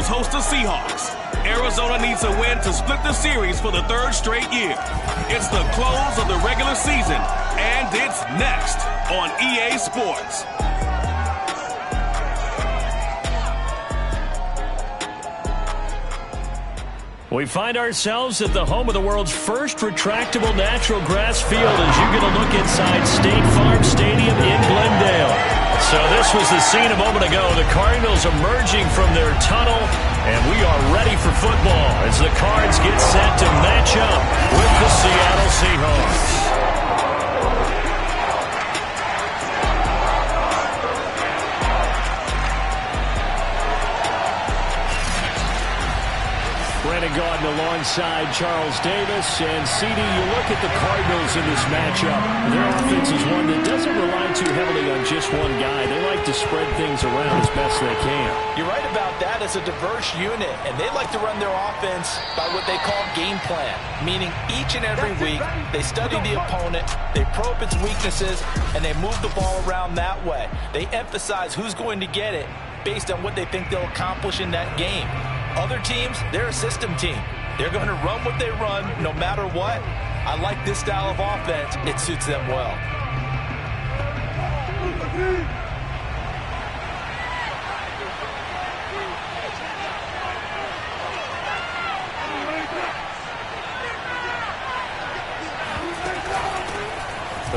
Cardinals host the Seahawks. Arizona needs a win to split the series for the third straight year. It's the close of the regular season, and it's next on EA Sports. We find ourselves at the home of the world's first retractable natural grass field as you get a look inside State Farm Stadium in Glendale. So this was the scene a moment ago. The Cardinals emerging from their tunnel, and we are ready for football as the Cards get set to match up with the Seattle Seahawks. Brandon Gaudin alongside Charles Davis. And CD, you look at the Cardinals in this matchup. Their offense is one that doesn't rely too heavily on just one guy. They like to spread things around as best they can. You're right about that. It's a diverse unit, and they like to run their offense by what they call game plan, meaning each and every week they study the opponent, they probe its weaknesses, and they move the ball around that way. They emphasize who's going to get it based on what they think they'll accomplish in that game. Other teams, they're a system team. They're going to run what they run no matter what. I like this style of offense. It suits them well.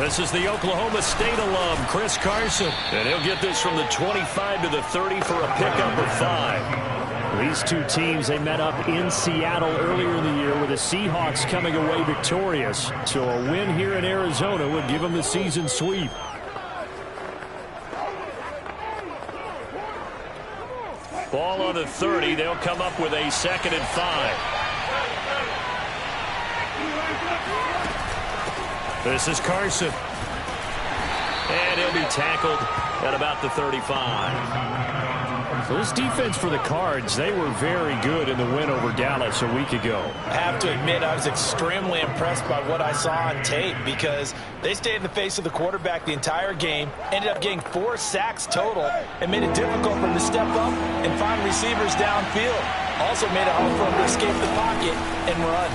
This is the Oklahoma State alum, Chris Carson. And he'll get this from the 25 to the 30 for a pickup of 5. These two teams, they met up in Seattle earlier in the year with the Seahawks coming away victorious. So a win here in Arizona would give them the season sweep. Ball on the 30. They'll come up with a 2nd and 5. This is Carson. And he'll be tackled at about the 35. So this defense for the Cards, they were very good in the win over Dallas a week ago. I have to admit, I was extremely impressed by what I saw on tape because they stayed in the face of the quarterback the entire game, ended up getting 4 sacks total, and made it difficult for him to step up and find receivers downfield. Also made it hard for him to escape the pocket and run.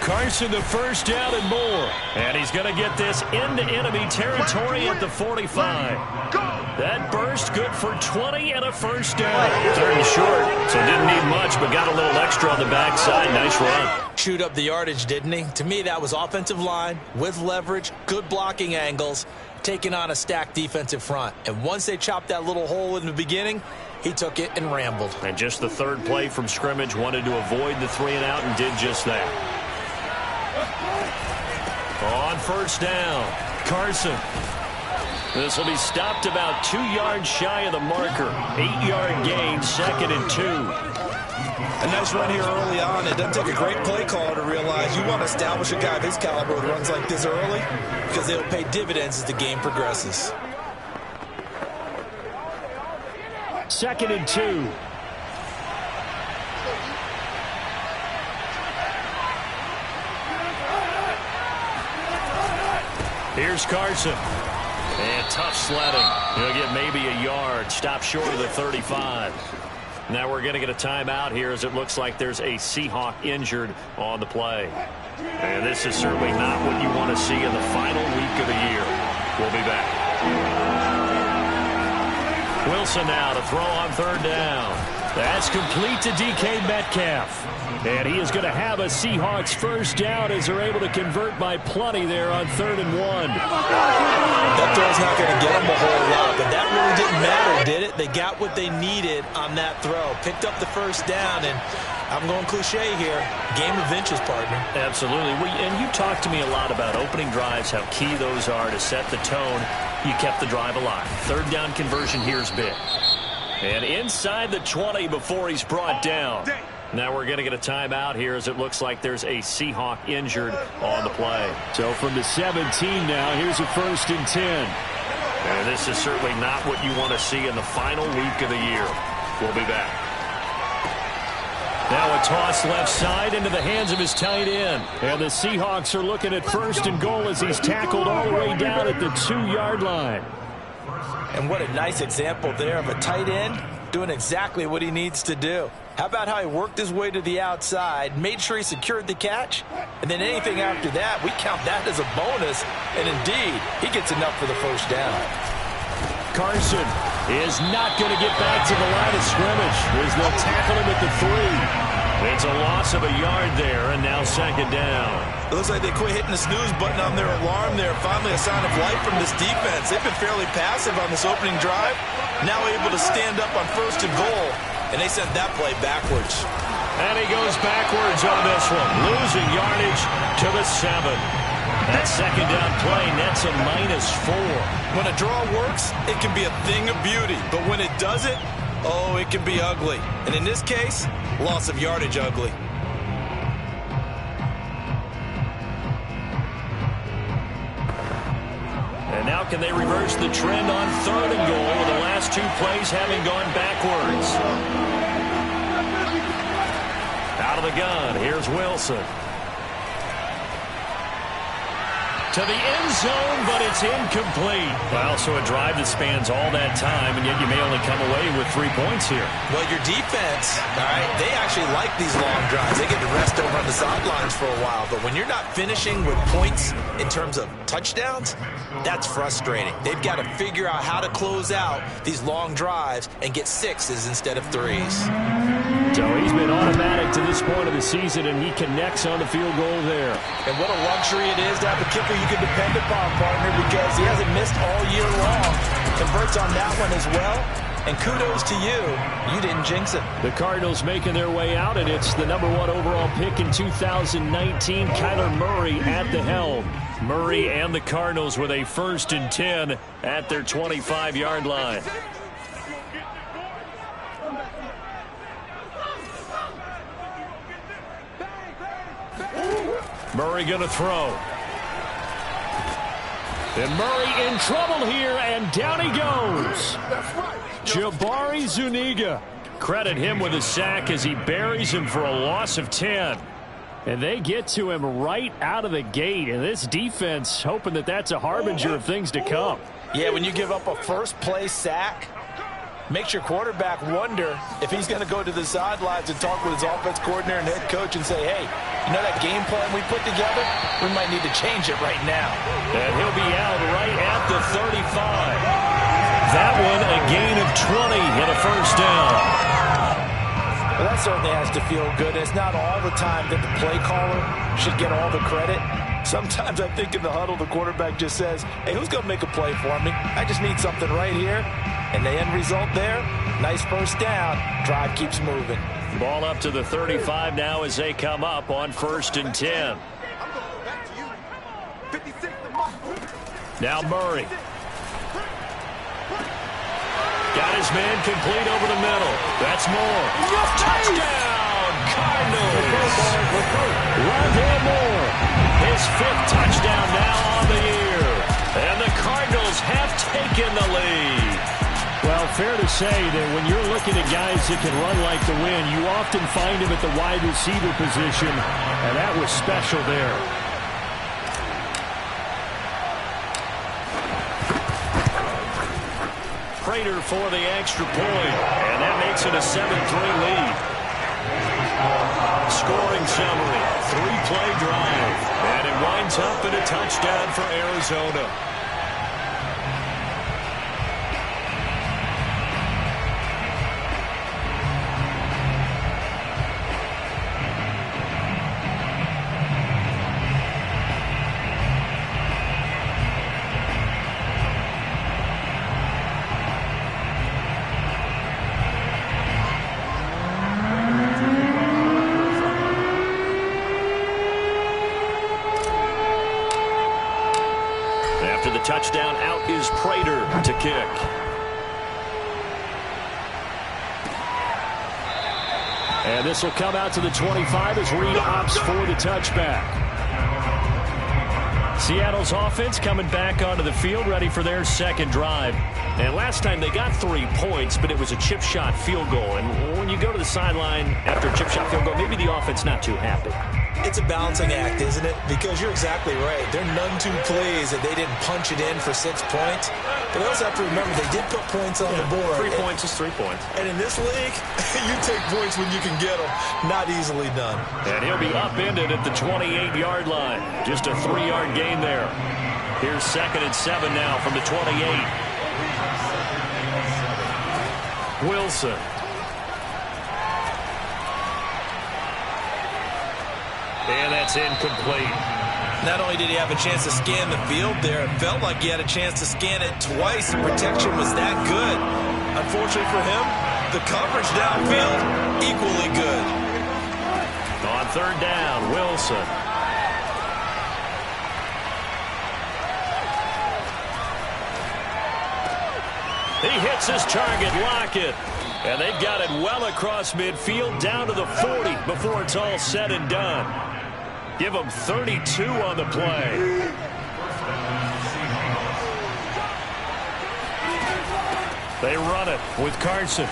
Carson, the first down and more. And he's going to get this into enemy territory at the 45. That burst good for 20 and a first down. 3rd and short, so didn't need much, but got a little extra on the backside. Nice run. Chewed up the yardage, didn't he? To me, that was offensive line with leverage, good blocking angles, taking on a stacked defensive front. And once they chopped that little hole in the beginning, he took it and rambled. And just the 3rd play from scrimmage, wanted to avoid the 3 and out and did just that. On first down, Carson. This will be stopped about 2 yards shy of the marker. 8-yard gain, 2nd and 2. A nice run here early on. It doesn't take a great play caller to realize you want to establish a guy of his caliber who runs like this early because they'll pay dividends as the game progresses. 2nd and 2. Here's Carson. And tough sledding. He'll get maybe a yard. Stop short of the 35. Now we're going to get a timeout here as it looks like there's a Seahawk injured on the play. And this is certainly not what you want to see in the final week of the year. We'll be back. Wilson now to throw on 3rd down. That's complete to DK Metcalf. And he is going to have a Seahawks first down as they're able to convert by plenty there on 3rd and 1. That throw's not going to get them a whole lot, but that really didn't matter, did it? They got what they needed on that throw. Picked up the first down, and I'm going cliche here. Game of inches, partner. Absolutely. And you talked to me a lot about opening drives, how key those are to set the tone. You kept the drive alive. 3rd down conversion here is big. And inside the 20 before he's brought down. Now we're going to get a timeout here as it looks like there's a Seahawk injured on the play. So from the 17 now, here's a 1st and 10. And this is certainly not what you want to see in the final week of the year. We'll be back. Now a toss left side into the hands of his tight end. And the Seahawks are looking at 1st and goal as he's tackled all the way down at the 2-yard line. And what a nice example there of a tight end doing exactly what he needs to do. How about how he worked his way to the outside, made sure he secured the catch, and then anything after that, we count that as a bonus, and indeed, he gets enough for the first down. Carson is not going to get back to the line of scrimmage as they'll tackle him at the 3. It's a loss of a yard there, and now second down. It looks like they quit hitting the snooze button on their alarm there. Finally a sign of life from this defense. They've been fairly passive on this opening drive. Now able to stand up on 1st and goal, and they sent that play backwards. And he goes backwards on this one, losing yardage to the 7. That second down play nets a -4. When a draw works, it can be a thing of beauty. But when it doesn't, oh, it can be ugly. And in this case, loss of yardage ugly. And now can they reverse the trend on 3rd and goal with the last 2 plays having gone backwards? Out of the gun, here's Wilson. To the end zone, but it's incomplete. Well, so a drive that spans all that time, and yet you may only come away with 3 points here. Well, your defense, all right, they actually like these long drives. They get to rest over on the sidelines for a while. But when you're not finishing with points in terms of touchdowns, that's frustrating. They've got to figure out how to close out these long drives and get 6s instead of 3s. So he's been automatic to this point of the season, and he connects on the field goal there. And what a luxury it is to have a kicker you can depend upon, partner, because he hasn't missed all year long. Converts on that one as well. And kudos to you. You didn't jinx it. The Cardinals making their way out, and it's the #1 overall pick in 2019, Kyler Murray at the helm. Murray and the Cardinals with a 1st and 10 at their 25-yard line. Murray going to throw. And Murray in trouble here, and down he goes. Jabari Zuniga. Credit him with a sack as he buries him for a loss of 10. And they get to him right out of the gate. And this defense hoping that that's a harbinger of things to come. Yeah, when you give up a first-play sack, makes your quarterback wonder if he's going to go to the sidelines and talk with his offense coordinator and head coach and say, hey, you know that game plan we put together? We might need to change it right now. And he'll be out right at the 35. That one a gain of 20 and a first down. Well, that certainly has to feel good. It's not all the time that the play caller should get all the credit. Sometimes I think in the huddle the quarterback just says, hey, who's going to make a play for me? I just need something right here. And the end result there, nice first down. Drive keeps moving. Ball up to the 35 now as they come up on 1st and 10. Now Murray. Got his man complete over the middle. That's Moore. Touchdown, Cardinals. Rondale Moore. His 5th touchdown now on the year. And the Cardinals have taken the lead. Well, fair to say that when you're looking at guys that can run like the wind, you often find him at the wide receiver position, and that was special there. Prater for the extra point, and that makes it a 7-3 lead. Scoring summary, 3-play drive, and it winds up in a touchdown for Arizona. Touchdown, out is Prater to kick. And this will come out to the 25 as Reed opts for the touchback. Seattle's offense coming back onto the field, ready for their second drive. And last time they got 3 points, but it was a chip shot field goal. And when you go to the sideline after a chip shot field goal, maybe the offense not too happy. It's a balancing act, isn't it? Because you're exactly right. They're none too pleased that they didn't punch it in for 6 points. But they also have to remember they did put points on the board. 3 points is 3 points. And in this league, you take points when you can get them. Not easily done. And he'll be upended at the 28-yard line. Just a 3-yard gain there. Here's 2nd and 7 now from the 28. Wilson. And that's incomplete. Not only did he have a chance to scan the field there, it felt like he had a chance to scan it twice. The protection was that good. Unfortunately for him, the coverage downfield, equally good. On 3rd down, Wilson. He hits his target, Lockett. And they've got it well across midfield, down to the 40 before it's all said and done. Give them 32 on the play. They run it with Carson.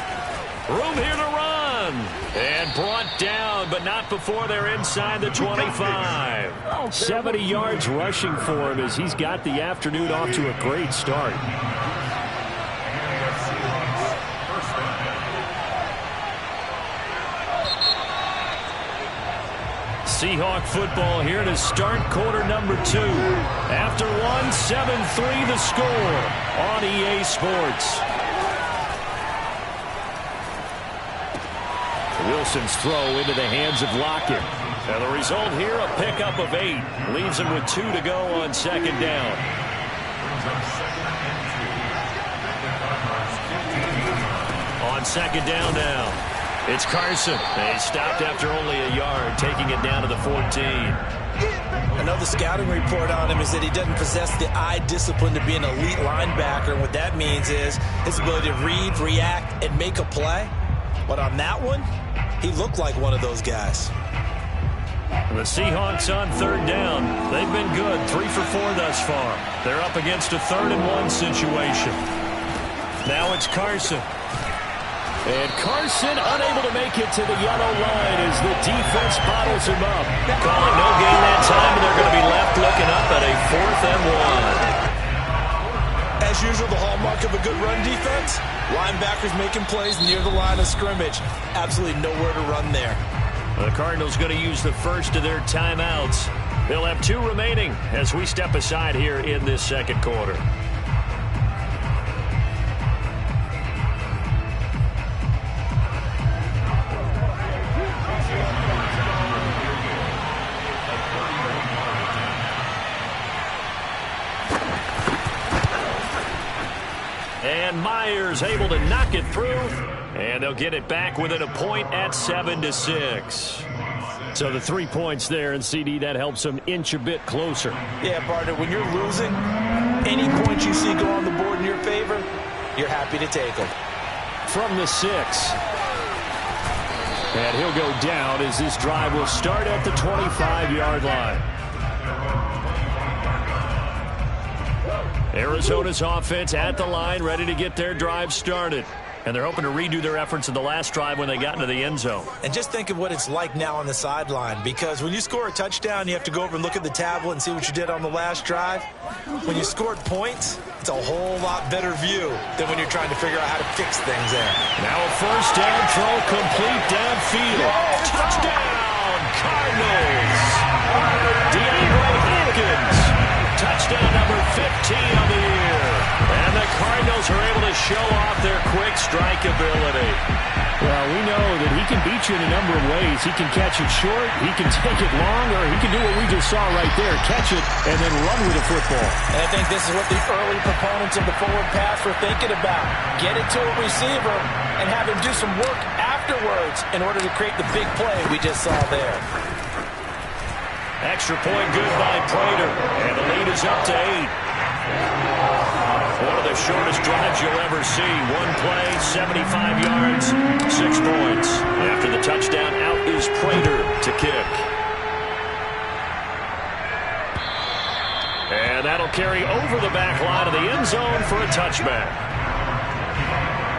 Room here to run. And brought down, but not before they're inside the 25. 70 yards rushing for him as he's got the afternoon off to a great start. Seahawk football here to start quarter number 2. After 1, 7-3 the score on EA Sports. Wilson's throw into the hands of Lockett. And the result here, a pickup of 8. Leaves him with 2 to go on 2nd down. On 2nd down now. It's Carson. He stopped after only a yard, taking it down to the 14. Another scouting report on him is that he doesn't possess the eye discipline to be an elite linebacker. And what that means is his ability to read, react, and make a play. But on that one, he looked like one of those guys. The Seahawks on 3rd down. They've been good, 3 for 4 thus far. They're up against a 3rd and 1 situation. Now it's Carson. And Carson unable to make it to the yellow line as the defense bottles him up. Calling no gain that time, and they're going to be left looking up at a 4th and 1. As usual, the hallmark of a good run defense, linebackers making plays near the line of scrimmage. Absolutely nowhere to run there. The Cardinals going to use the first of their timeouts. They'll have 2 remaining as we step aside here in this 2nd quarter. And Myers able to knock it through. And they'll get it back within a point at 7-6. So the 3 points there, and CD, that helps them inch a bit closer. Yeah, partner, when you're losing, any points you see go on the board in your favor, you're happy to take them. From the 6. And he'll go down as this drive will start at the 25-yard line. Arizona's offense at the line, ready to get their drive started. And they're hoping to redo their efforts in the last drive when they got into the end zone. And just think of what it's like now on the sideline, because when you score a touchdown, you have to go over and look at the tablet and see what you did on the last drive. When you scored points, it's a whole lot better view than when you're trying to figure out how to fix things there. Now a 1st down throw complete downfield. Touchdown, Cardinals. DeAndre Hopkins. Touchdown number 15 on the year. And the Cardinals are able to show off their quick strike ability. Well, we know that he can beat you in a number of ways. He can catch it short, he can take it long, or he can do what we just saw right there, catch it and then run with the football. And I think this is what the early proponents of the forward pass were thinking about. Get it to a receiver and have him do some work afterwards in order to create the big play we just saw there. Extra point good by Prater, and the lead is up to 8. One of the shortest drives you'll ever see. One play, 75 yards, 6 points. After the touchdown, out is Prater to kick. And that'll carry over the back line of the end zone for a touchback.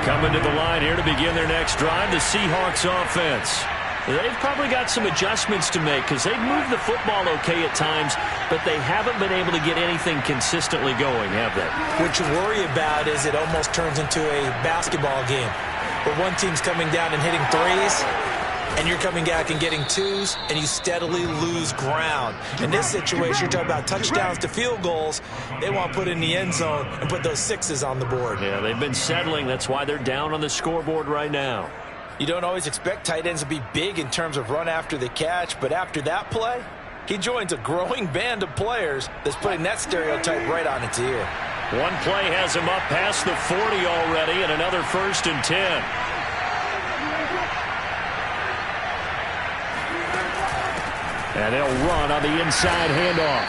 Coming to the line here to begin their next drive, the Seahawks offense. They've probably got some adjustments to make because they've moved the football okay at times, but they haven't been able to get anything consistently going, have they? What you worry about is it almost turns into a basketball game where one team's coming down and hitting threes, and you're coming back and getting twos, and you steadily lose ground. In this situation, you're talking about touchdowns to field goals. They want to put in the end zone and put those sixes on the board. Yeah, they've been settling. That's why they're down on the scoreboard right now. You don't always expect tight ends to be big in terms of run after the catch, but after that play, he joins a growing band of players that's putting that stereotype right on its ear. One play has him up past the 40 already, and another 1st and 10. And they'll run on the inside handoff.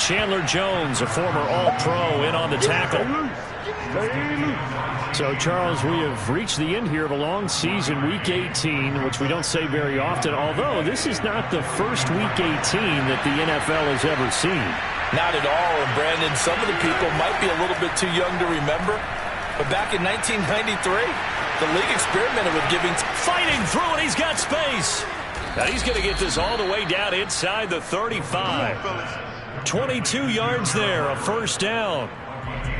Chandler Jones, a former All-Pro, in on the tackle. So, Charles, we have reached the end here of a long season, Week 18, which we don't say very often, although this is not the first Week 18 that the NFL has ever seen. Not at all, and Brandon, some of the people might be a little bit too young to remember, but back in 1993, the league experimented with giving... Fighting through, and he's got space. Now he's going to get this all the way down inside the 35. 22 yards there, a 1st down.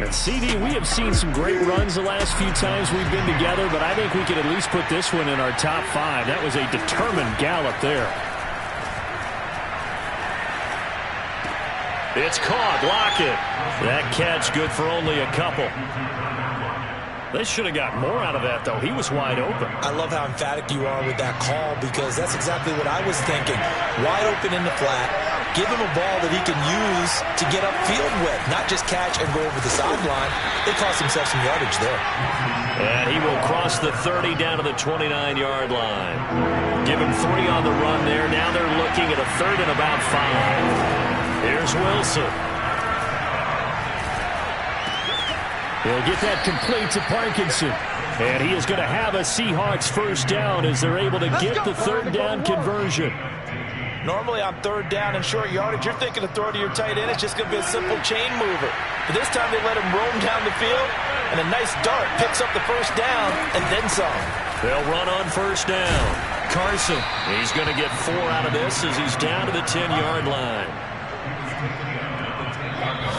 And CD, we have seen some great runs the last few times we've been together, but I think we could at least put this one in our top 5. That was a determined gallop there. It's caught. Lockett. That catch good for only a couple. They should have got more out of that, though. He was wide open. I love how emphatic you are with that call because that's exactly what I was thinking. Wide open in the flat. Give him a ball that he can use to get upfield with, not just catch and go over the sideline. They cost himself some yardage there. And he will cross the 30 down to the 29-yard line. Give him 3 on the run there. Now they're looking at a 3rd and about 5. Here's Wilson. He'll get that complete to Parkinson. And he is going to have a Seahawks 1st down as they're able to get the 3rd down conversion. Normally on 3rd down and short yardage, you're thinking to throw to your tight end. It's just going to be a simple chain mover. But this time they let him roam down the field, and a nice dart picks up the 1st down and then some. They'll run on 1st down. Carson, he's going to get 4 out of this as he's down to the 10-yard line.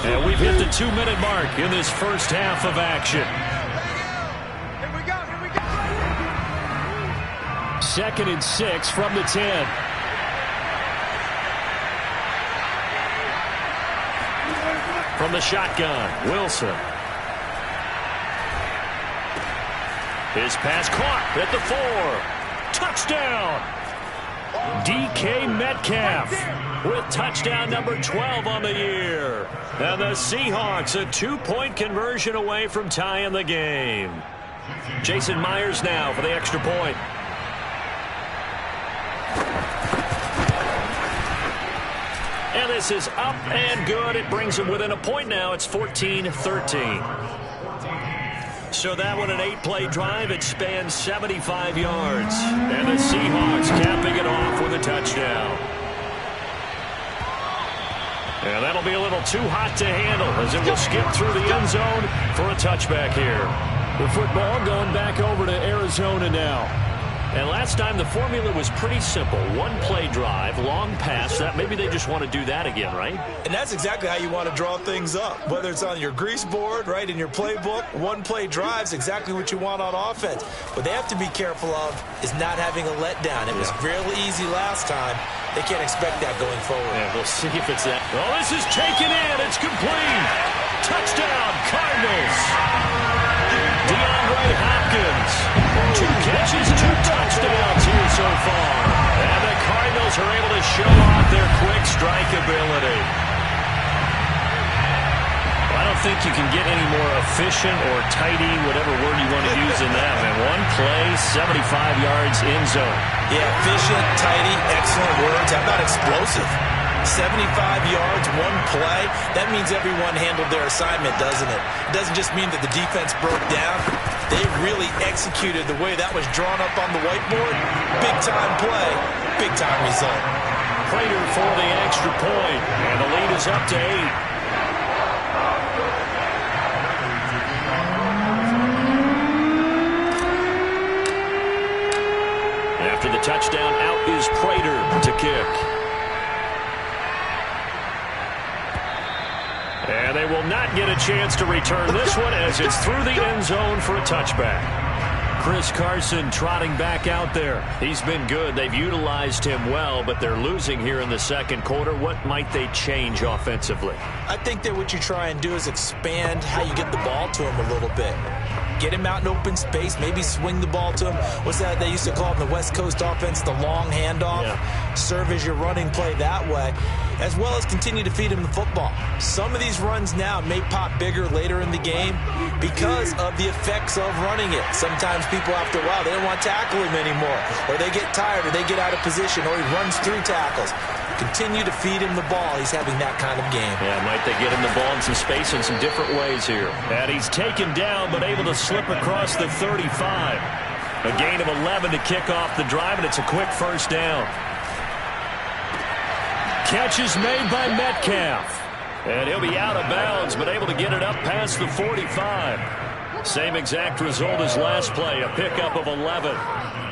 And we've hit the 2-minute mark in this 1st half of action. Here we go. 2nd and 6 from the 10. From the shotgun, Wilson. His pass caught at the 4. Touchdown! DK Metcalf with touchdown number 12 on the year. And the Seahawks a 2-point conversion away from tying the game. Jason Myers now for the extra point. And this is up and good. It brings them within a point now. It's 14-13. So that one, an 8-play drive. It spans 75 yards. And the Seahawks capping it off with a touchdown. And that'll be a little too hot to handle as it will skip through the end zone for a touchback here. The football going back over to Arizona now. And last time the formula was pretty simple. 1-play drive, long pass. That maybe they just want to do that again, right? And that's exactly how you want to draw things up. Whether it's on your grease board, right, in your playbook, 1-play drive's exactly what you want on offense. What they have to be careful of is not having a letdown. It was really easy last time. They can't expect that going forward. Yeah, we'll see if it's that. Oh, this is taken in. It's complete. Touchdown, Cardinals. DeAndre Hopkins. 2 catches, 2 touchdowns here so far. And the Cardinals are able to show off their quick strike ability. I don't think you can get any more efficient or tidy, whatever word you want to use in that, man. 1 play, 75 yards in zone. Yeah, efficient, tidy, excellent words. How about explosive? 75 yards, 1 play. That means everyone handled their assignment, doesn't it? It doesn't just mean that the defense broke down. They really executed the way that was drawn up on the whiteboard. Big-time play, big-time result. Prater for the extra point, and the lead is up to 8. After the touchdown, out is Prater to kick. And they will not get a chance to return this one as it's through the end zone for a touchback. Chris Carson trotting back out there. He's been good. They've utilized him well, but they're losing here in the second quarter. What might they change offensively? I think that what you try and do is expand how you get the ball to him a little bit. Get him out in open space, maybe swing the ball to him. What's that they used to call it in the West Coast offense, the long handoff? Yeah. Serve as your running play that way, as well as continue to feed him the football. Some of these runs now may pop bigger later in the game because of the effects of running it. Sometimes people after a while, they don't want to tackle him anymore, or they get tired, or they get out of position, or he runs through tackles. Continue to feed him the ball. He's having that kind of game. Yeah, might they get him the ball in some space in some different ways here. And he's taken down, but able to slip across the 35. A gain of 11 to kick off the drive, and it's a quick first down. Catch is made by Metcalf. And he'll be out of bounds, but able to get it up past the 45. Same exact result as last play, a pickup of 11.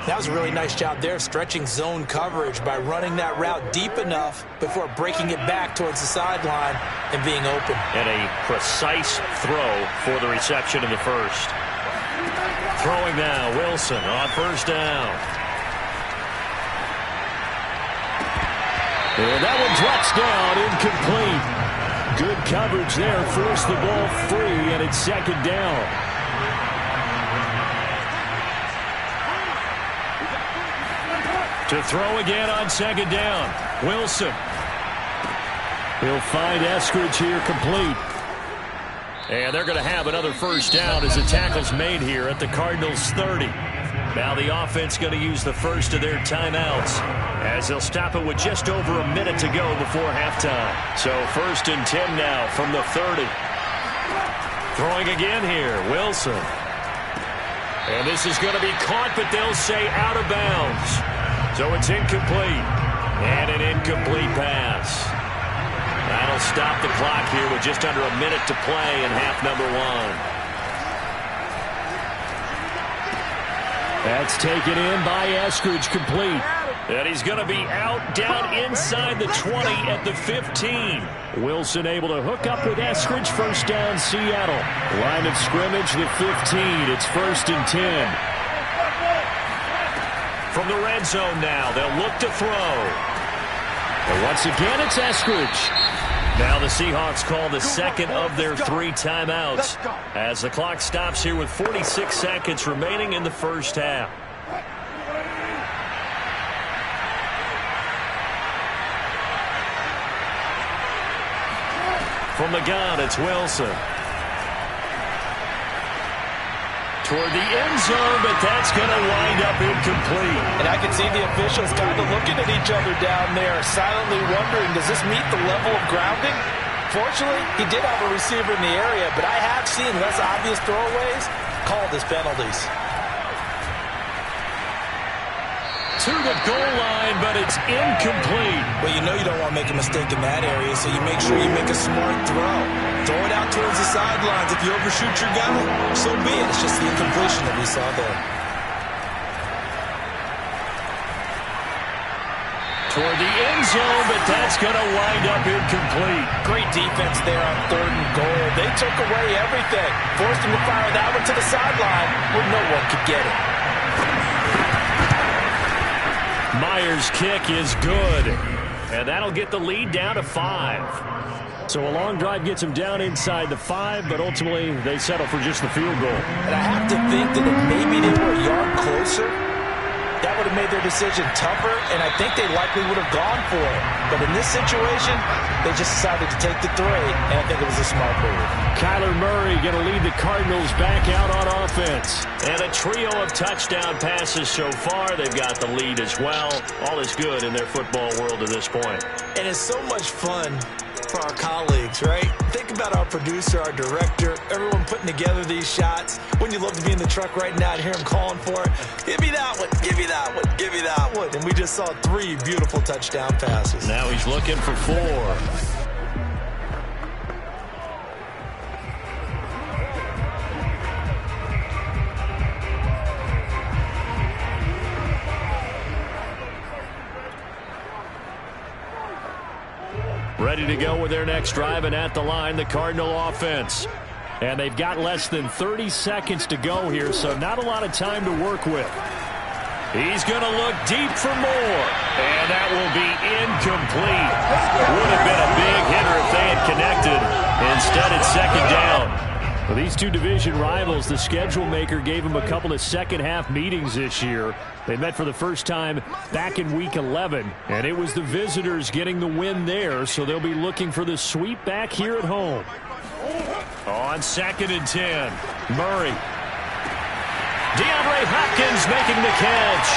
That was a really nice job there, stretching zone coverage by running that route deep enough before breaking it back towards the sideline and being open. And a precise throw for the reception in the first. Throwing now, Wilson on first down. And that one drops down, incomplete. Good coverage there, forced the ball free, and it's second down. To throw again on second down. Wilson. He'll find Eskridge here complete. And they're going to have another first down as the tackle's made here at the Cardinals' 30. Now the offense going to use the first of their timeouts as they'll stop it with just over a minute to go before halftime. So 1st and 10 now from the 30. Throwing again here, Wilson. And this is going to be caught, but they'll say out of bounds. So it's incomplete. And an incomplete pass. That'll stop the clock here with just under a minute to play in half number 1. That's taken in by Eskridge, complete. And he's going to be out down inside the 20 at the 15. Wilson able to hook up with Eskridge. First down, Seattle. Line of scrimmage, the 15. It's 1st and 10. From the red zone now, they'll look to throw. And once again, it's Eskridge. Now the Seahawks call the second of their 3 timeouts as the clock stops here with 46 seconds remaining in the first half. From the gun, it's Wilson. Toward the end zone, but that's going to wind up incomplete. And I can see the officials kind of looking at each other down there, silently wondering, does this meet the level of grounding? Fortunately, he did have a receiver in the area, but I have seen less obvious throwaways called as penalties. To the goal line, but it's incomplete. Well, you know you don't want to make a mistake in that area, so you make sure you make a smart throw. Throw it out towards the sidelines. If you overshoot your guy, so be it. It's just the incompletion that we saw there. Toward the end zone, but that's going to wind up incomplete. Great defense there on 3rd and goal. They took away everything. Forced him to fire that one to the sideline where no one could get it. Myers' kick is good. And that'll get the lead down to 5. So a long drive gets them down inside the 5, but ultimately they settle for just the field goal. And I have to think that if maybe they were a yard closer, that would have made their decision tougher, and I think they likely would have gone for it. But in this situation, they just decided to take the 3, and I think it was a smart move. Kyler Murray going to lead the Cardinals back out on offense. And a trio of touchdown passes so far. They've got the lead as well. All is good in their football world at this point. And it's so much fun for our colleagues, right? Think about our producer, our director, everyone putting together these shots. Wouldn't you love to be in the truck right now and hear him calling for it? Give me that one, give me that one, give me that one. And we just saw 3 beautiful touchdown passes. Now he's looking for 4. ready to go with their next drive, and at the line, the Cardinal offense. And they've got less than 30 seconds to go here, so not a lot of time to work with. He's going to look deep for more, and that will be incomplete. Would have been a big hitter if they had connected. Instead, it's second down. For these two division rivals, the schedule maker gave them a couple of second-half meetings this year. They met for the first time back in Week 11, and it was the visitors getting the win there, so they'll be looking for the sweep back here at home. On 2nd and 10, Murray. DeAndre Hopkins making the catch.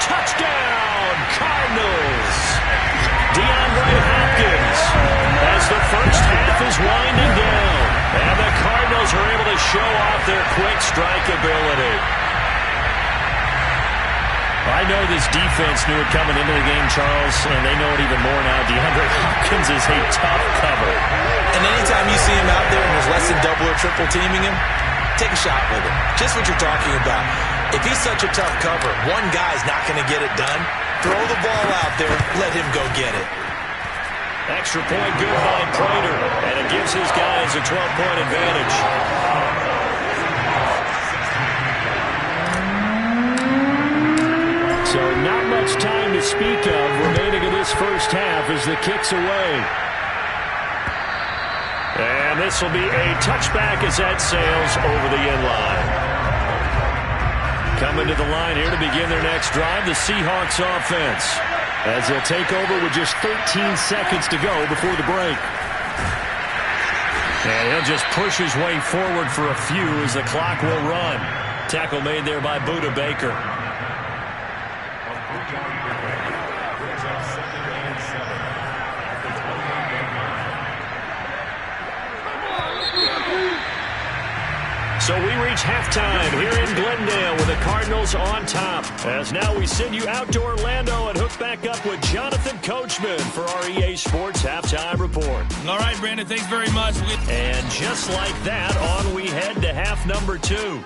Touchdown, Cardinals. DeAndre Hopkins as the first half is winding down. And the Cardinals are able to show off their quick strike ability. I know this defense knew it coming into the game, Charles, and they know it even more now. DeAndre Hopkins is a tough cover. And anytime you see him out there and there's less than double or triple teaming him, take a shot with him. Just what you're talking about. If he's such a tough cover, one guy's not going to get it done. Throw the ball out there. Let him go get it. Extra point good by Prater, and it gives his guys a 12-point advantage. So not much time to speak of remaining in this first half as the kick's away. And this will be a touchback as that sails over the end line. Coming to the line here to begin their next drive, the Seahawks offense, as they'll take over with just 13 seconds to go before the break. And he'll just push his way forward for a few as the clock will run. Tackle made there by Budda Baker. So we reach halftime here in Glendale with the Cardinals on top. As now we send you out to Orlando and hook back up with Jonathan Coachman for our EA Sports Halftime Report. All right, Brandon, thanks very much. And just like that, on we head to half number 2.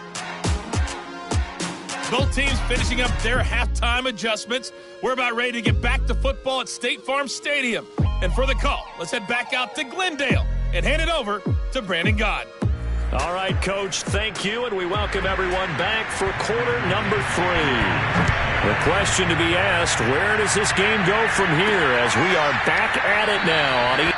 Both teams finishing up their halftime adjustments. We're about ready to get back to football at State Farm Stadium. And for the call, let's head back out to Glendale and hand it over to Brandon Gaudin. All right, Coach, thank you, and we welcome everyone back for quarter number 3. The question to be asked, where does this game go from here as we are back at it now on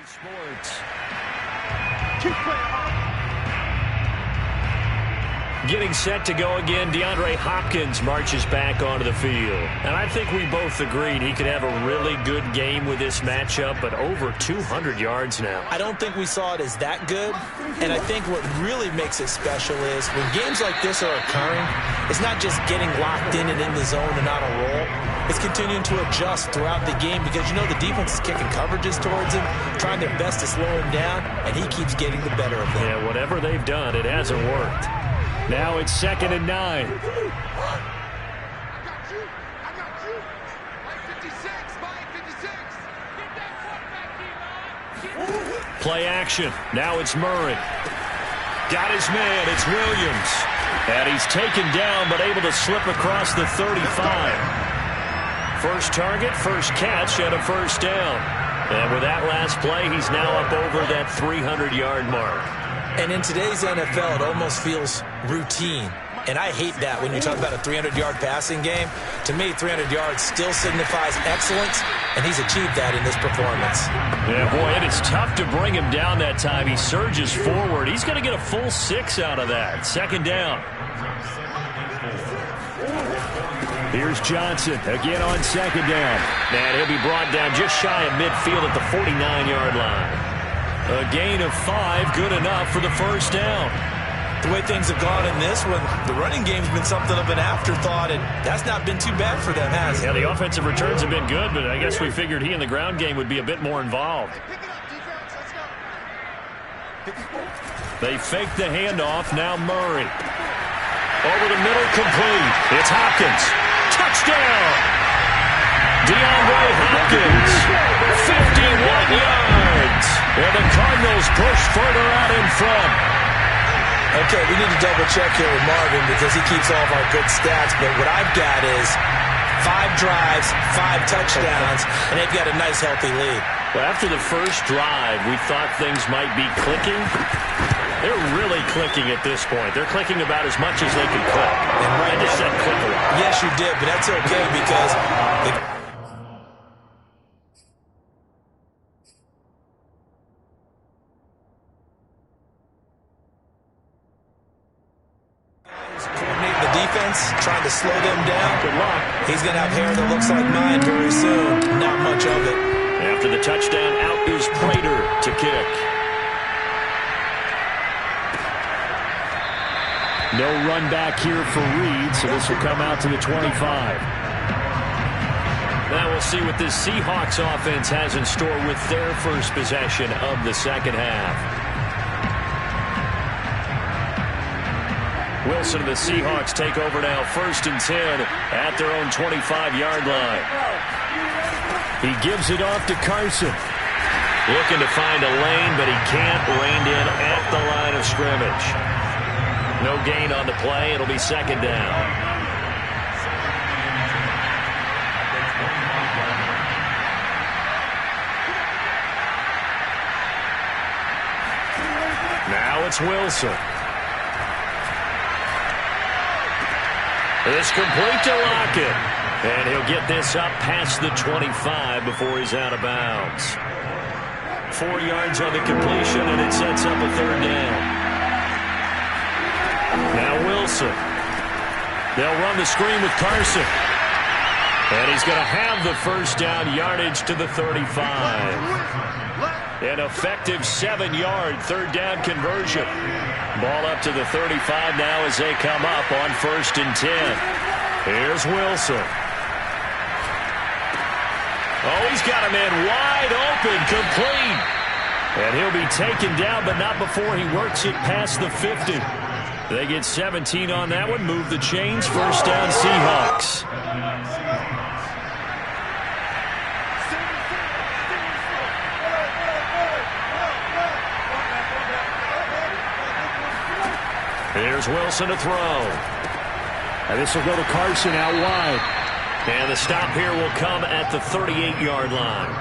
Sports. Getting set to go again, DeAndre Hopkins marches back onto the field. And I think we both agreed he could have a really good game with this matchup, but over 200 yards now. I don't think we saw it as that good, and I think what really makes it special is when games like this are occurring, it's not just getting locked in and in the zone and on a roll. It's continuing to adjust throughout the game because you know the defense is kicking coverages towards him, trying their best to slow him down, and he keeps getting the better of them. Yeah, whatever they've done, it hasn't worked. Now it's 2nd and 9. I got you. Line 56, line 56. Play action. Now it's Murray. Got his man. It's Williams. And he's taken down but able to slip across the 35. First target, first catch, and a first down. And with that last play, he's now up over that 300-yard mark. And in today's NFL, it almost feels routine. And I hate that when you talk about a 300-yard passing game. To me, 300 yards still signifies excellence, and he's achieved that in this performance. Yeah, boy, it is tough to bring him down that time. He surges forward. He's going to get a full 6 out of that. 2nd down. Here's Johnson again on 2nd down. And he'll be brought down just shy of midfield at the 49-yard line. A gain of 5, good enough for the first down. The way things have gone in this one, the running game's been something of an afterthought, and that's not been too bad for them, has it? Yeah, the offensive returns have been good, but I guess we figured he in the ground game would be a bit more involved. Pick it up, defense. Let's go. They fake the handoff. Now Murray. Over the middle, complete. It's Hopkins. Touchdown! DeAndre Hopkins, 51 yards. And the Cardinals push further out in front. Okay, we need to double-check here with Marvin because he keeps all of our good stats. But what I've got is 5 drives, 5 touchdowns, and they've got a nice, healthy lead. Well, after the first drive, we thought things might be clicking. They're really clicking at this point. They're clicking about as much as they can click. And right I just said click a lot. Yes, you did, but that's okay because coordinating the defense, trying to slow them down. Good luck. He's going to have hair that looks like mine very soon. Not much of it. After the touchdown, out is Prater to kick. No run back here for Reed, so this will come out to the 25. Now we'll see what this Seahawks offense has in store with their first possession of the second half. Wilson and the Seahawks take over now, 1st and 10 at their own 25-yard line. He gives it off to Carson. Looking to find a lane, but he can't. Reined in at the line of scrimmage. No gain on the play. It'll be 2nd down. Now it's Wilson. It's complete to Lockett. And he'll get this up past the 25 before he's out of bounds. 4 yards on the completion, and it sets up a 3rd down. Now Wilson. They'll run the screen with Carson. And he's going to have the 1st down yardage to the 35. An effective 7-yard 3rd down conversion. Ball up to the 35 now as they come up on 1st and 10. Here's Wilson. Oh, he's got him in wide open, complete. And he'll be taken down, but not before he works it past the 50. They get 17 on that one, move the chains, 1st down Seahawks. Here's Wilson to throw. And this will go to Carson out wide. And the stop here will come at the 38-yard line.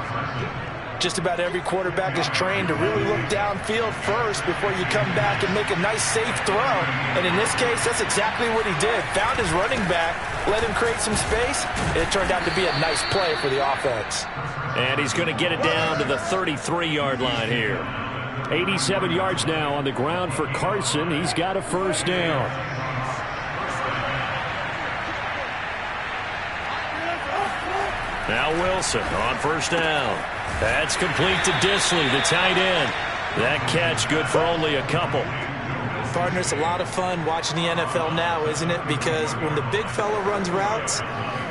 Just about every quarterback is trained to really look downfield first before you come back and make a nice, safe throw. And in this case, that's exactly what he did. Found his running back, let him create some space, and it turned out to be a nice play for the offense. And he's going to get it down to the 33-yard line here. 87 yards now on the ground for Carson. He's got a 1st down. Now Wilson on 1st down. That's complete to Disley, the tight end. That catch good for only a couple. Partner, it's a lot of fun watching the NFL now, isn't it? Because when the big fella runs routes,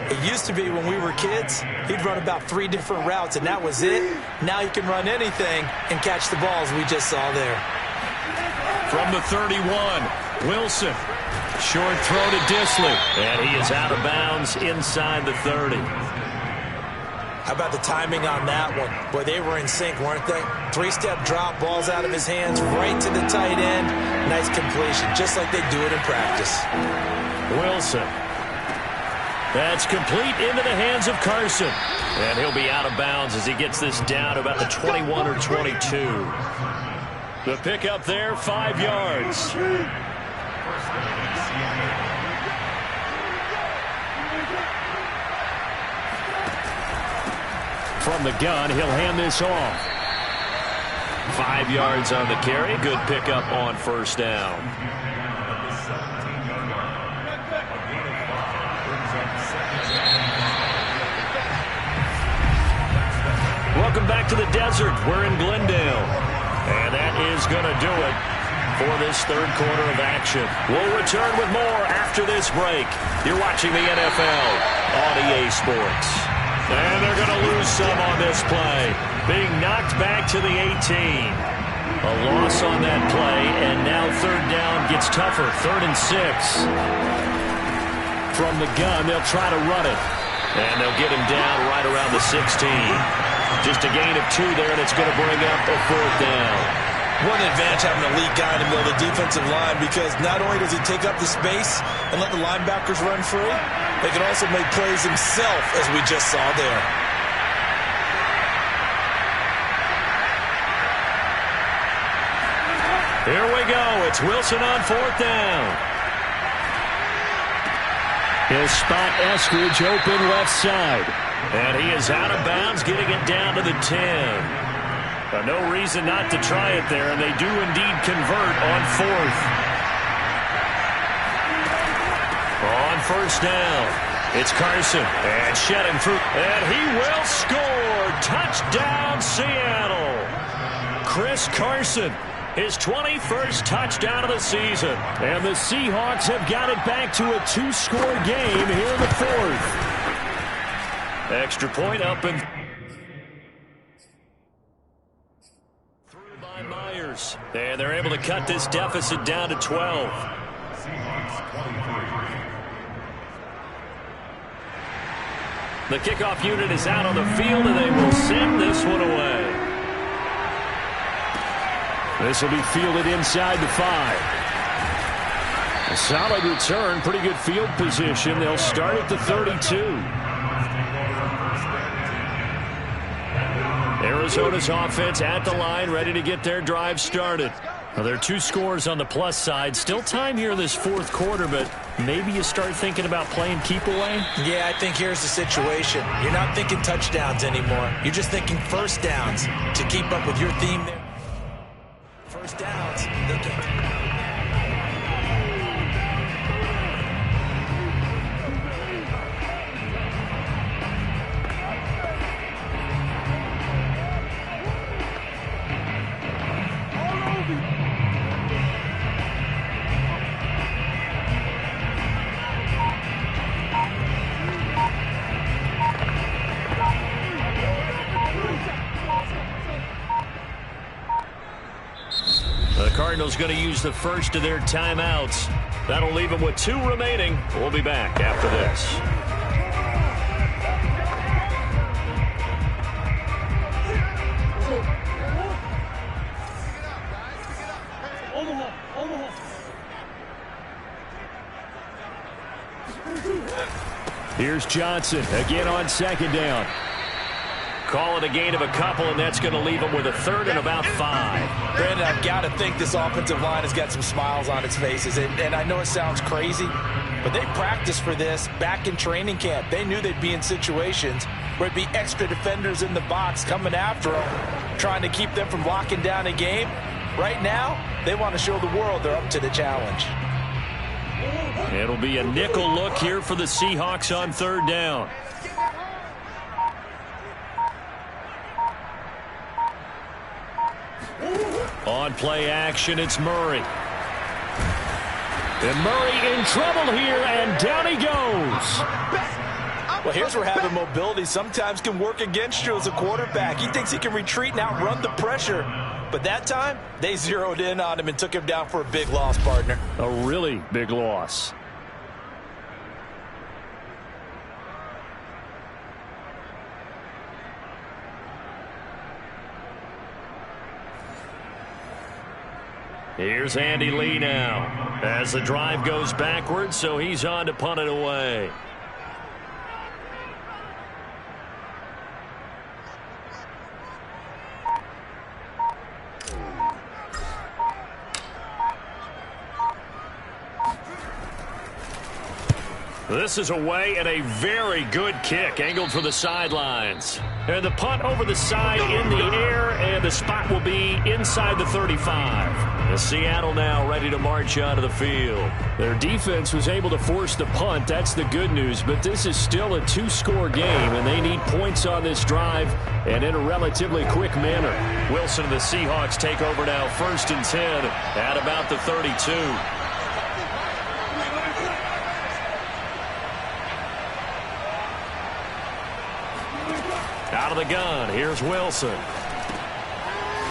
it used to be when we were kids, he'd run about 3 different routes, and that was it. Now he can run anything and catch the balls we just saw there. From the 31, Wilson. Short throw to Disley. And he is out of bounds inside the 30. How about the timing on that one? Boy, they were in sync, weren't they? 3-step drop, balls out of his hands, right to the tight end. Nice completion, just like they do it in practice. Wilson. That's complete into the hands of Carson. And he'll be out of bounds as he gets this down to about the 21 or 22. The pickup there, 5 yards. From the gun, he'll hand this off. 5 yards on the carry. Good pickup on 1st down. Welcome back to the desert. We're in Glendale. And that is going to do it for this 3rd quarter of action. We'll return with more after this break. You're watching the NFL on EA Sports. And they're going to lose some on this play. Being knocked back to the 18. A loss on that play, and now 3rd down gets tougher. 3rd and 6. From the gun, they'll try to run it. And they'll get him down right around the 16. Just a gain of 2 there, and it's going to bring up a 4th down. What an advantage having an elite guy in the middle of the defensive line, because not only does he take up the space and let the linebackers run free, they can also make plays himself, as we just saw there. Here we go. It's Wilson on 4th down. He'll spot Eskridge open left side. And he is out of bounds, getting it down to the 10. No reason not to try it there, and they do indeed convert on 4th. On 1st down, it's Carson, and shedding through, and he will score. Touchdown, Seattle. Chris Carson, his 21st touchdown of the season. And the Seahawks have got it back to a 2-score game here in the 4th. Extra point up and and they're able to cut this deficit down to 12. The kickoff unit is out on the field, and they will send this one away. This will be fielded inside the 5. A solid return, pretty good field position. They'll start at the 32. Arizona's offense at the line, ready to get their drive started. Well, there are 2 scores on the plus side. Still time here in this 4th quarter, but maybe you start thinking about playing keep away? Yeah, I think here's the situation. You're not thinking touchdowns anymore. You're just thinking first downs to keep up with your theme there. First downs. Cardinals going to use the first of their timeouts. That'll leave them with 2 remaining. We'll be back after this. Here's Johnson again on 2nd down. Call it a gain of a couple, and that's going to leave them with a 3rd and about 5. Brandon, I've got to think this offensive line has got some smiles on its faces. And I know it sounds crazy, but they practiced for this back in training camp. They knew they'd be in situations where it'd be extra defenders in the box coming after them, trying to keep them from locking down a game. Right now, they want to show the world they're up to the challenge. It'll be a nickel look here for the Seahawks on 3rd down. On play action, it's Murray. And Murray in trouble here, and down he goes. Well, here's where having mobility sometimes can work against you as a quarterback. He thinks he can retreat and outrun the pressure. But that time, they zeroed in on him and took him down for a big loss, partner. A really big loss. Here's Andy Lee now as the drive goes backwards, so he's on to punt it away. This is away, and a very good kick angled for the sidelines. And the punt over the side in the air, and the spot will be inside the 35. And Seattle now ready to march onto the field. Their defense was able to force the punt. That's the good news, but this is still a 2-score game, and they need points on this drive and in a relatively quick manner. Wilson and the Seahawks take over now, 1st and 10 at about the 32. Out of the gun, here's Wilson.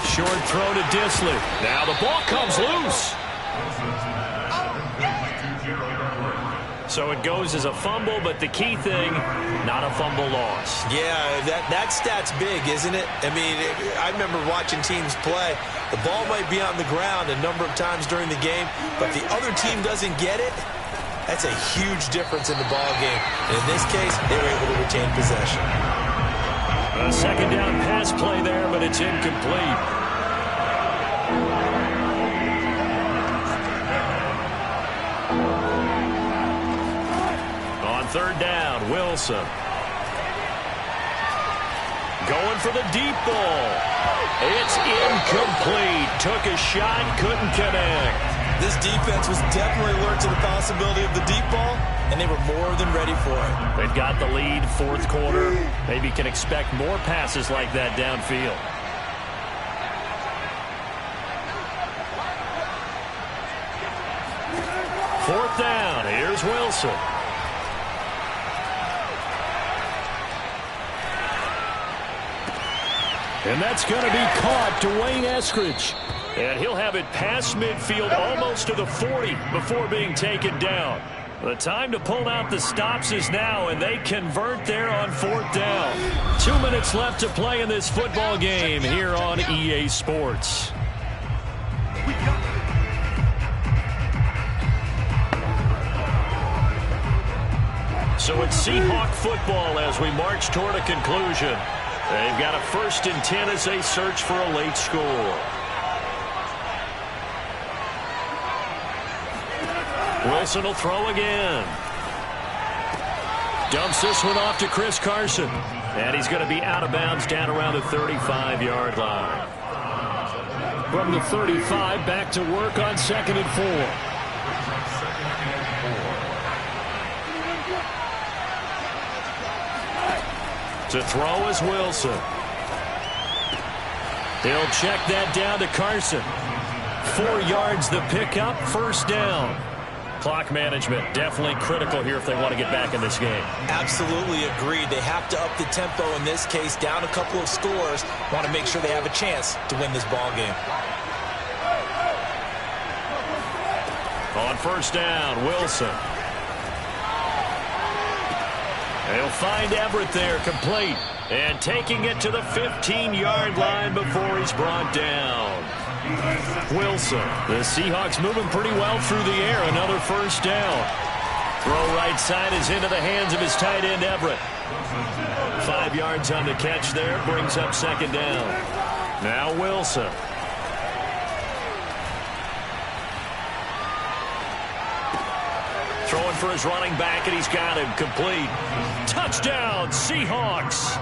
Short throw to Dissly. Now the ball comes loose. So it goes as a fumble, but the key thing, not a fumble loss. Yeah, that stat's big, isn't it? I mean, I remember watching teams play. The ball might be on the ground a number of times during the game, but if the other team doesn't get it, that's a huge difference in the ball game. And in this case, they were able to retain possession. A second down pass play there, but it's incomplete. On third down, Wilson. Going for the deep ball. It's incomplete. Took a shot, couldn't connect. This defense was definitely alert to the possibility of the deep ball, and they were more than ready for it. They've got the lead, fourth quarter. Maybe can expect more passes like that downfield. Fourth down, here's Wilson. And that's going to be caught. Dwayne Eskridge. And he'll have it past midfield almost to the 40 before being taken down. The time to pull out the stops is now, and they convert there on fourth down. 2 minutes left to play in this football game here on EA Sports. So it's Seahawk football as we march toward a conclusion. They've got a 1st and 10 as they search for a late score. Wilson will throw again. Dumps this one off to Chris Carson. And he's going to be out of bounds down around the 35-yard line. From the 35, back to work on 2nd and 4. To throw is Wilson. He'll check that down to Carson. 4 yards the pickup, 1st down. Clock management definitely critical here if they want to get back in this game. Absolutely agreed. They have to up the tempo in this case, down a couple of scores. Want to make sure they have a chance to win this ball game. On 1st down, Wilson. They'll find Everett there, complete. And taking it to the 15-yard line before he's brought down. Wilson. The Seahawks moving pretty well through the air. Another 1st down. Throw right side is into the hands of his tight end, Everett. 5 yards on the catch there. Brings up 2nd down. Now Wilson. Throwing for his running back, and he's got him complete. Touchdown, Seahawks.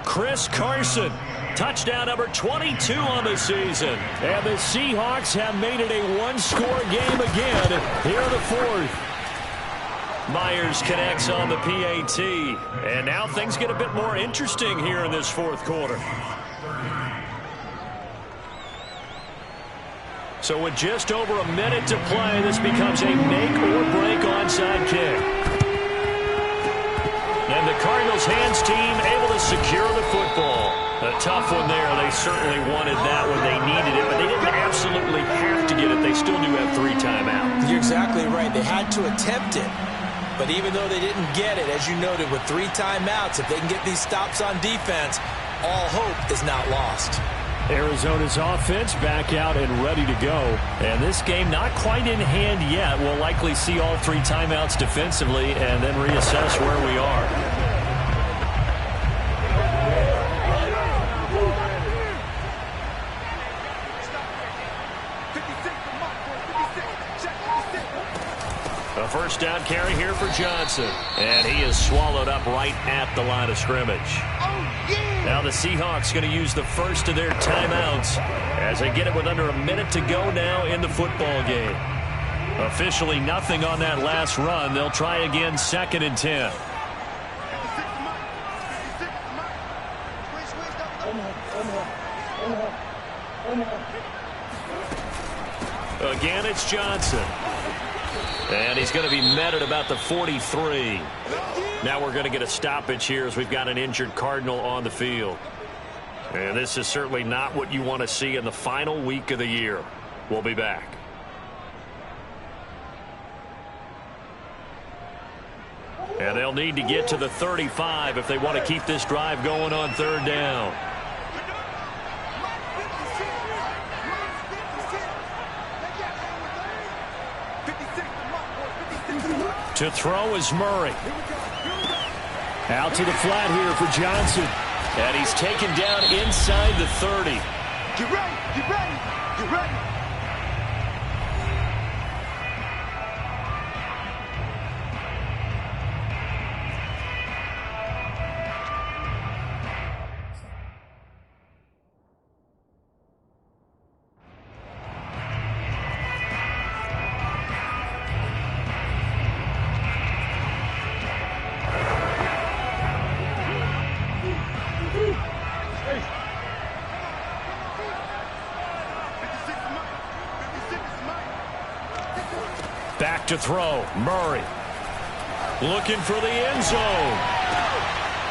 Chris Carson. Touchdown number 22 on the season. And the Seahawks have made it a one-score game again here in the 4th. Myers connects on the PAT. And now things get a bit more interesting here in this 4th quarter. So with just over a minute to play, this becomes a make-or-break onside kick. And the Cardinals' hands team able to secure the football. A tough one there. They certainly wanted that when they needed it, but they didn't absolutely have to get it. They still do have 3 timeouts. You're exactly right. They had to attempt it. But even though they didn't get it, as you noted, with 3 timeouts, if they can get these stops on defense, all hope is not lost. Arizona's offense back out and ready to go. And this game not quite in hand yet. We'll likely see all 3 timeouts defensively and then reassess where we are. A 1st down carry here for Johnson. And he is swallowed up right at the line of scrimmage. Now the Seahawks going to use the first of their timeouts as they get it with under a minute to go now in the football game. Officially nothing on that last run. They'll try again 2nd and 10. Again, it's Johnson. And he's going to be met at about the 43. Now we're going to get a stoppage here as we've got an injured Cardinal on the field. And this is certainly not what you want to see in the final week of the year. We'll be back. And they'll need to get to the 35 if they want to keep this drive going on third down. To throw is Murray. Out to the flat here for Johnson. And he's taken down inside the 30. Get ready, get ready, get ready. Back to throw. Murray. Looking for the end zone.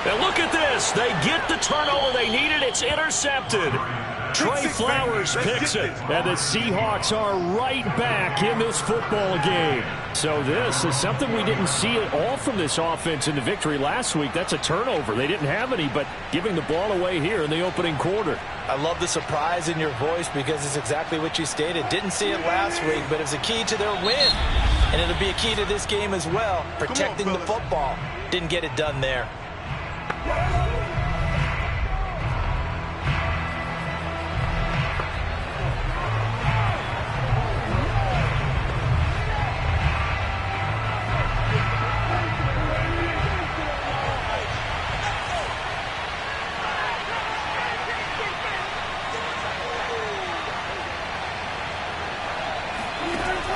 And look at this. They get the turnover they needed. It's intercepted. Trey Flowers picks it. And the Seahawks are right back in this football game. So this is something we didn't see at all from this offense in the victory last week. That's a turnover. They didn't have any, but giving the ball away here in the opening quarter. I love the surprise in your voice because it's exactly what you stated. Didn't see it last week, but it's a key to their win. And it'll be a key to this game as well, protecting the football. Didn't get it done there.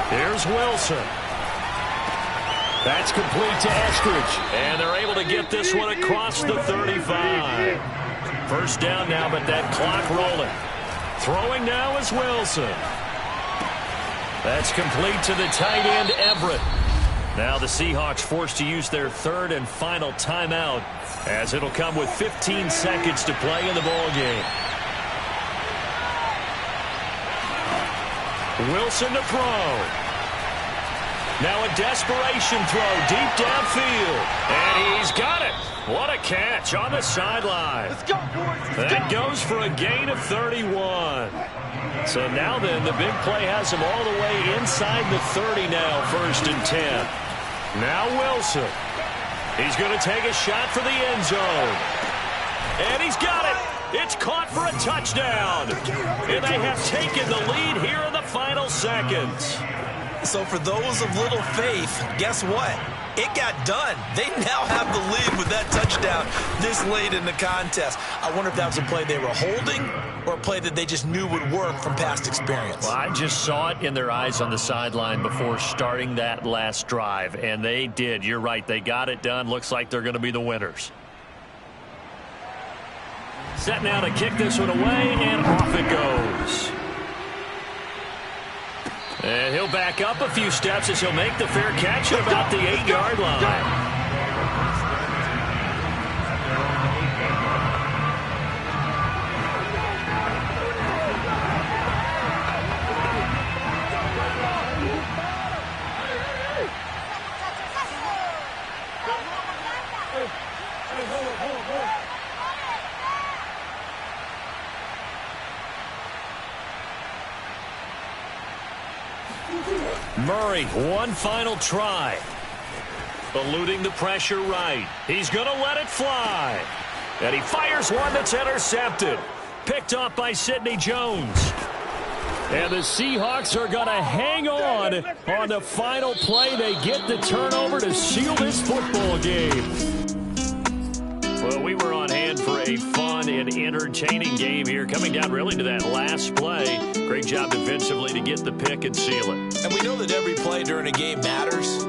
Here's Wilson. That's complete to Eskridge. And they're able to get this one across the 35. First down now, but that clock rolling. Throwing now is Wilson. That's complete to the tight end, Everett. Now the Seahawks forced to use their third and final timeout, as it'll come with 15 seconds to play in the ball game. Wilson to throw. Now a desperation throw deep downfield. And he's got it. What a catch on the sideline. Let's go, boys. That goes for a gain of 31. So now then, the big play has him all the way inside the 30 now, 1st and 10. Now Wilson. He's going to take a shot for the end zone. And he's got it. It's caught for a touchdown. And they have taken the lead here in the final seconds. So for those of little faith, guess what? It got done. They now have the lead with that touchdown this late in the contest. I wonder if that was a play they were holding or a play that they just knew would work from past experience. Well, I just saw it in their eyes on the sideline before starting that last drive, and they did. You're right. They got it done. Looks like they're going to be the winners. Set now to kick this one away, and off it goes. And he'll back up a few steps as he'll make the fair catch at about the 8-yard line. Murray, one final try. Eluding the pressure right. He's going to let it fly. And he fires one that's intercepted. Picked off by Sidney Jones. And the Seahawks are going to hang on the final play. They get the turnover to seal this football game. Well, we were on hand for a fun and entertaining game here, coming down really to that last play. Great job defensively to get the pick and seal it. And we know that every play during a game matters,